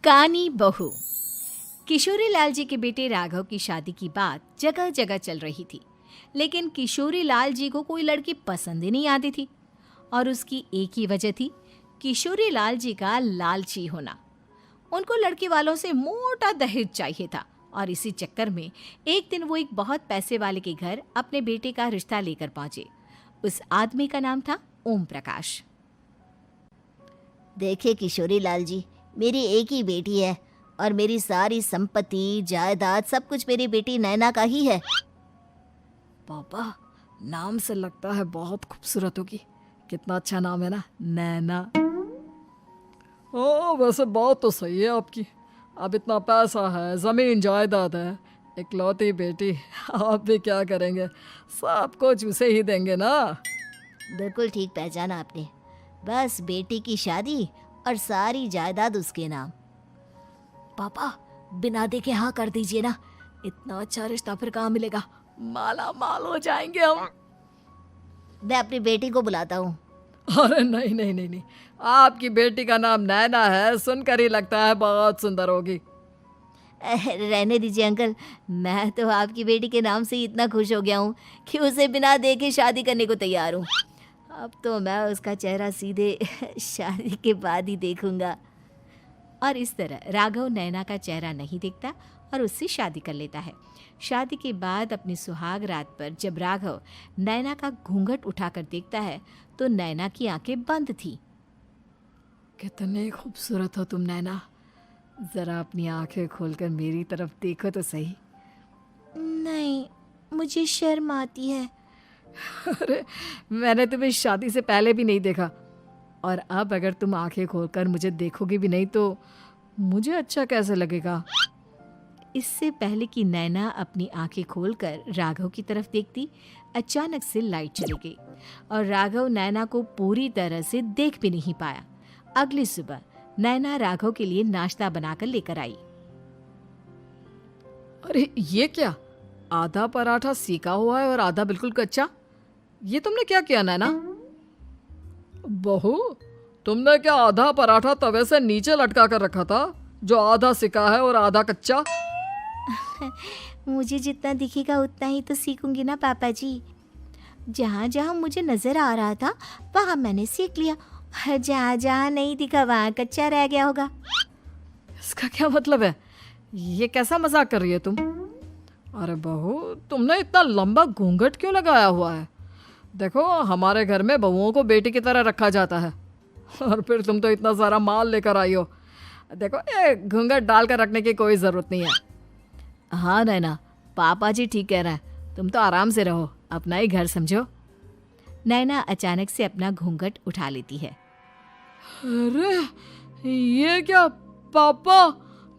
कानी बहू। किशोरी लाल जी के बेटे राघव की शादी की बात जगह जगह चल रही थी, लेकिन किशोरी लाल जी को कोई लड़की पसंद ही नहीं आती थी। और उसकी एक ही वजह थी, किशोरी लाल जी का लालची होना। उनको लड़की वालों से मोटा दहेज चाहिए था और इसी चक्कर में एक दिन वो एक बहुत पैसे वाले के घर अपने बेटे का रिश्ता लेकर पहुंचे। उस आदमी का नाम था ओम प्रकाश। देखिए किशोरी लाल जी, मेरी एक ही बेटी है और मेरी सारी संपत्ति जायदाद सब कुछ मेरी बेटी नैना का ही है। पापा, नाम से लगता है बहुत खूबसूरत होगी। कितना अच्छा नाम है ना, नैना। ओ, वैसे बात तो सही है आपकी। अब इतना पैसा है, जमीन जायदाद है, इकलौती बेटी, आप भी क्या करेंगे? सब कुछ उसे ही देंगे ना। बिल्कुल ठीक पहचाना आपने। बस बेटी की शादी और सारी जायदाद उसके नाम। पापा, बिना देखे हाँ कर दीजिए ना। इतना अच्छा रिश्ता फिर कहाँ मिलेगा? माला माल हो जाएंगे हम। मैं अपनी बेटी को बुलाता हूँ। अरे नहीं नहीं नहीं नहीं, आपकी बेटी का नाम नैना है, सुनकर ही लगता है बहुत सुंदर होगी। रहने दीजिए अंकल, मैं तो आपकी बेटी के नाम से ही इतना खुश हो गया हूँ कि उसे बिना देखे शादी करने को तैयार हूँ। अब तो मैं उसका चेहरा सीधे शादी के बाद ही देखूंगा। और इस तरह राघव नैना का चेहरा नहीं देखता और उससे शादी कर लेता है। शादी के बाद अपनी सुहाग रात पर जब राघव नैना का घूंघट उठाकर देखता है तो नैना की आंखें बंद थी। कितनी खूबसूरत हो तुम नैना, जरा अपनी आंखें खोलकर मेरी तरफ देखो तो सही। नहीं, मुझे शर्म आती है। अरे, मैंने तुम्हें शादी से पहले भी नहीं देखा, और अब अगर तुम आंखें खोलकर मुझे देखोगी भी नहीं तो मुझे अच्छा कैसे लगेगा? इससे पहले कि नैना अपनी आंखें खोलकर राघव की तरफ देखती, अचानक से लाइट चली गई और राघव नैना को पूरी तरह से देख भी नहीं पाया। अगली सुबह नैना राघव के लिए नाश्ता बनाकर लेकर आई। अरे ये क्या, आधा पराठा सीका हुआ है और आधा बिल्कुल कच्चा। ये तुमने क्या किया नैना? बहू, तुमने क्या आधा पराठा तवे से नीचे लटका कर रखा था, जो आधा सिका है और आधा कच्चा? मुझे जितना दिखेगा उतना ही तो सीखूंगी ना पापा जी। जहाँ जहाँ मुझे नजर आ रहा था वहाँ मैंने सीख लिया, जहाँ जहाँ नहीं दिखा वहाँ कच्चा रह गया होगा। इसका क्या मतलब है? ये कैसा मजाक कर रही है तुम? अरे बहू, तुमने इतना लंबा घूंघट क्यों लगाया हुआ है? देखो, हमारे घर में बहुओं को बेटी की तरह रखा जाता है, और फिर तुम तो इतना सारा माल लेकर आई हो। देखो, ये घूंघट डालकर रखने की कोई ज़रूरत नहीं है। हाँ नैना, पापा जी ठीक कह रहे हैं, तुम तो आराम से रहो, अपना ही घर समझो। नैना अचानक से अपना घूंघट उठा लेती है। अरे ये क्या पापा,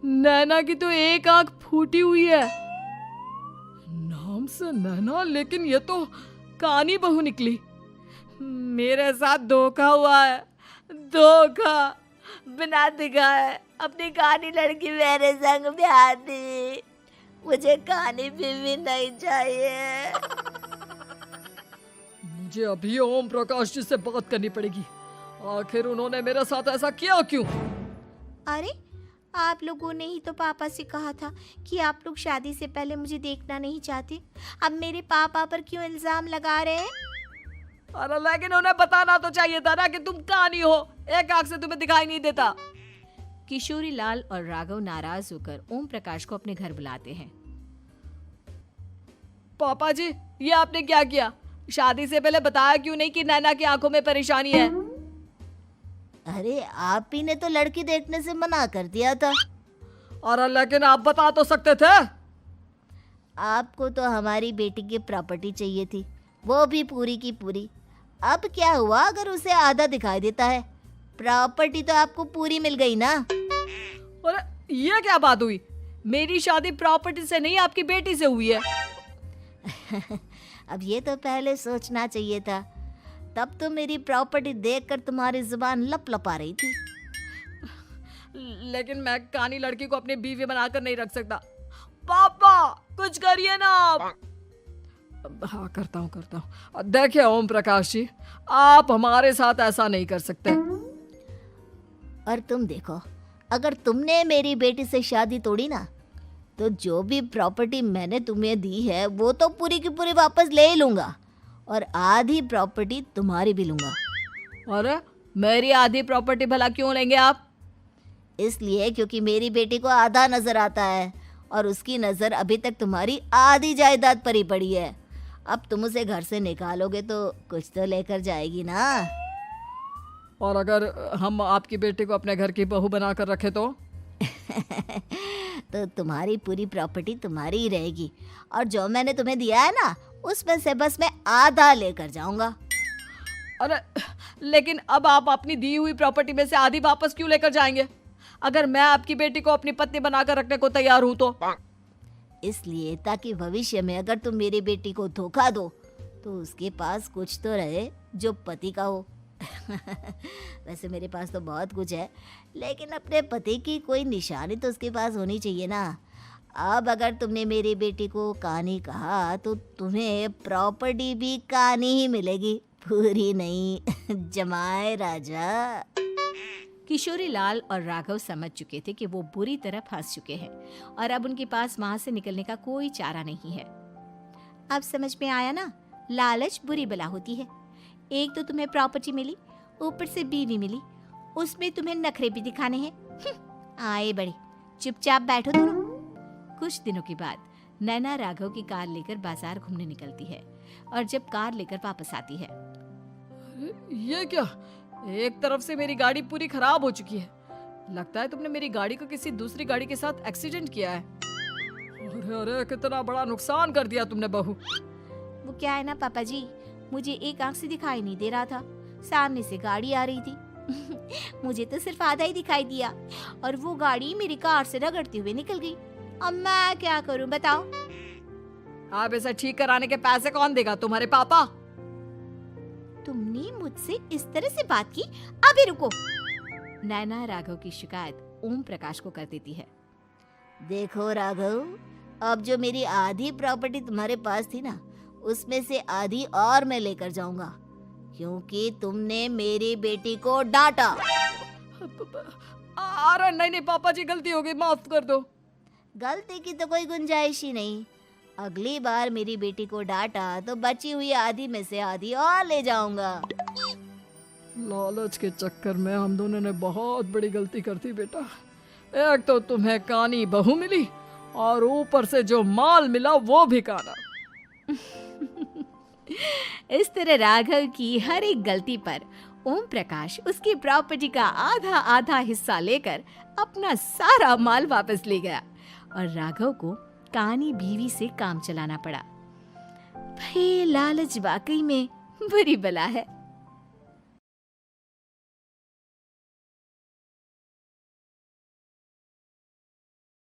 नैना की तो एक आंख फूटी हुई है। नाम से नैना, लेकिन ये तो कानी बहू निकली। मेरे साथ धोखा हुआ है, धोखा। बिना दिखाए अपनी कानी लड़की मेरे संग ब्याह दी। मुझे कानी बीवी नहीं चाहिए। मुझे अभी ओम प्रकाश जी से बात करनी पड़ेगी। आखिर उन्होंने मेरे साथ ऐसा किया क्यों? अरे, आप लोगों ने ही तो पापा से कहा था कि आप लोग शादी से पहले मुझे देखना नहीं चाहते। अब मेरे पापा पर क्यों इल्जाम लगा रहे हैं? अरे लेकिन उन्हें बताना तो चाहिए था ना कि तुम कानी हो, एक आंख से तुम्हें दिखाई नहीं देता। किशोरी लाल और राघव नाराज होकर ओम प्रकाश को अपने घर बुलाते हैं। पापा जी, ये आपने क्या किया? शादी से पहले बताया क्यों नहीं कि नैना की आंखों में परेशानी है? अरे, आप ही ने तो लड़की देखने से मना कर दिया था। अरे लेकिन आप बता तो सकते थे। आपको तो हमारी बेटी की प्रॉपर्टी चाहिए थी, वो भी पूरी की पूरी। अब क्या हुआ अगर उसे आधा दिखाई देता है? प्रॉपर्टी तो आपको पूरी मिल गई ना। अरे ये क्या बात हुई? मेरी शादी प्रॉपर्टी से नहीं, आपकी बेटी से हुई है। अब ये तो पहले सोचना चाहिए था, तब तो मेरी प्रॉपर्टी देखकर तुम्हारी जुबान लप लपा रही थी। लेकिन मैं कानी लड़की को अपनी बीवी बनाकर नहीं रख सकता। पापा, कुछ करिए ना आप। हाँ, करता हूँ। देखिए ओम प्रकाश जी, आप हमारे साथ ऐसा नहीं कर सकते। और तुम देखो, अगर तुमने मेरी बेटी से शादी तोड़ी ना, तो जो भी प्रॉपर्टी मैंने तुम्हें दी है वो तो पूरी की पूरी वापस ले ही लूँगा, और आधी प्रॉपर्टी तुम्हारी भी लूँगा। अरे मेरी आधी प्रॉपर्टी भला क्यों लेंगे आप? इसलिए क्योंकि मेरी बेटी को आधा नज़र आता है और उसकी नज़र अभी तक तुम्हारी आधी जायदाद पर ही पड़ी है। अब तुम उसे घर से निकालोगे तो कुछ तो लेकर जाएगी ना। और अगर हम आपकी बेटी को अपने घर की बहू बना कर रखे तो? तो तुम्हारी पूरी प्रॉपर्टी तुम्हारी ही रहेगी, और जो मैंने तुम्हें दिया है ना, उसमें से बस मैं आधा लेकर जाऊंगा। अरे लेकिन अब आप अपनी दी हुई प्रॉपर्टी में से आधी वापस क्यों लेकर जाएंगे? अगर मैं आपकी बेटी को अपनी पत्नी बनाकर रखने को तैयार हूं तो? इसलिए ताकि भविष्य में अगर तुम मेरी बेटी को धोखा दो तो उसके पास कुछ तो रहे जो पति का हो। वैसे मेरे पास तो बहुत कुछ है, लेकिन अपने पति की कोई निशानी तो उसके पास होनी चाहिए ना। अब अगर तुमने मेरी बेटी को कानी कहा तो तुम्हें प्रॉपर्टी भी कानी ही मिलेगी, पूरी नहीं। जमाए राजा। किशोरी लाल और राघव समझ चुके थे कि वो बुरी तरह फंस चुके हैं और अब उनके पास वहां से निकलने का कोई चारा नहीं है। अब समझ में आया ना, लालच बुरी बला होती है। एक तो तुम्हें प्रॉपर्टी मिली, ऊपर से बीवी मिली, उसमें तुम्हें नखरे भी दिखाने हैं। आए बड़े, चुपचाप बैठो दोनों। कुछ दिनों के बाद नैना राघव की कार लेकर बाजार घूमने निकलती है और जब कार लेकर वापस आती है, ये क्या? एक तरफ से मेरी गाड़ी पूरी खराब हो चुकी है। लगता है तुमने मेरी गाड़ी को किसी दूसरी गाड़ी के साथ एक्सीडेंट किया है। अरे अरे कितना बड़ा नुकसान कर दिया तुमने बहू। वो क्या है ना पापा जी, मुझे एक आंख से दिखाई नहीं दे रहा था, सामने से गाड़ी आ रही थी। मुझे तो सिर्फ आधा ही दिखाई दिया और वो गाड़ी मेरी कार से रगड़ते हुए निकल गई। अब मैं क्या करूं बताओ? आप इसे ठीक कराने के पैसे कौन देगा? तुम्हारे पापा? तुमने मुझसे इस तरह से बात की? अभी रुको। नैना राघव की शिकायत ओम प्रकाश को कर देती है। देखो राघव, अब जो मेरी आधी प्रॉपर्टी तुम्हारे पास थी ना, उसमें से आधी और मैं लेकर जाऊंगा, क्योंकि तुमने मेरी बेटी को डांटा। अरे नहीं नहीं पापा जी, गलती हो गई, माफ कर दो। गलती की तो कोई गुंजाइश ही नहीं। अगली बार मेरी बेटी को डांटा तो बची हुई आधी में से आधी और ले जाऊंगा। लालच के चक्कर में हम दोनों ने बहुत बड़ी गलती कर दी बेटा। एक तो तुम्हें कानी बहू मिली और ऊपर से जो माल मिला वो भी काना। इस तरह राघव की हर एक गलती पर ओम प्रकाश उसकी प्रॉपर्टी का आधा आधा हिस्सा लेकर अपना सारा माल वापस ले गया और राघव को कानी बीवी से काम चलाना पड़ा। भाई लालच वाकई में बुरी बला है।